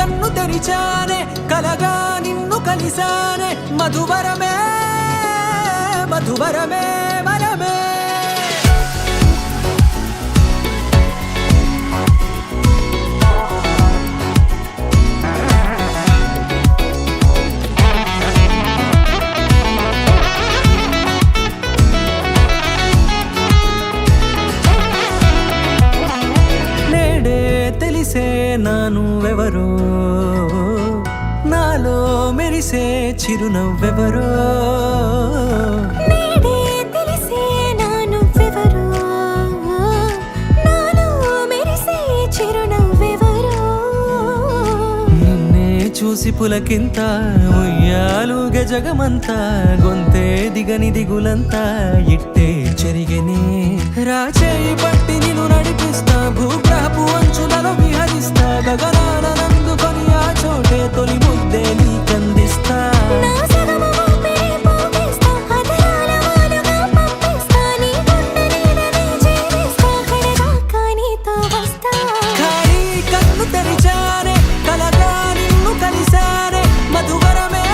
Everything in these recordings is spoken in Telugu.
కన్ను తెరిచానే కలగా నిన్ను కలిసానే మధువరమే మధువరమే వరమే తెలిసే నానువెవరో నాలో మెరిసే చిరునవ్వెవరో నేడే తెలిసే నానువెవరో నాలో మెరిసే చిరునవ్వెవరో నిన్నే చూసి పులకింత ఉయ్యాలుగ జగమంతా గొంతే దిగని దిగులంతా ఇట్టే చెరిగెనే రాచేయి పట్టి నిన్ను నడిపిస్తా భూగ్రహపు అంచులలో విహరిస్తా గగనాన నందుకొని ఆ చోటే తొలి ముద్దే నీకందిస్తా నా సగము ఊపిరి పోగిస్తా అదరాల వాలుగా పంపిస్తా నీ గుండె నీడనే జీవిస్తా కడదాకా నీతో వస్తా ఖాళీ కన్ను తెరిచానే కలగా నిన్ను కలిసానే మధువరమే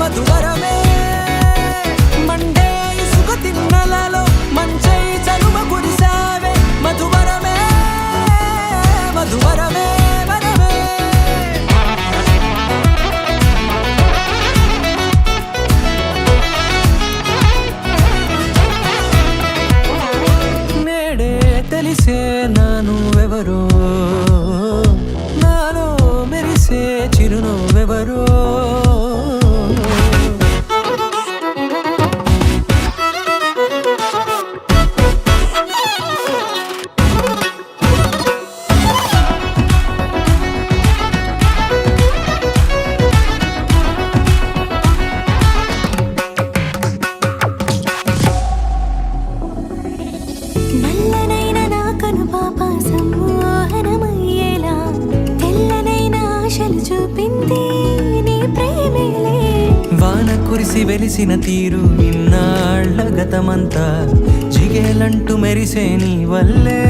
మధువరమే మండే ఇసుక తిన్నలలో మంచై చలువ కురిసావే మధువరమే మధువరమే వరమే నేడే తెలిసే నానువెవరో నాలో మెరిసే చిరునవ్వెవరో నల్లనైన నా కనుపాప సమ్మోహనమయ్యేలా తెల్లనైన ఆశలు చూపింది నీ ప్రేమేలే వాన కురిసి వెలిసిన తీరు ఇన్నాళ్ల గతమంతా జిగేలంటూ మెరిసే నీ వల్లే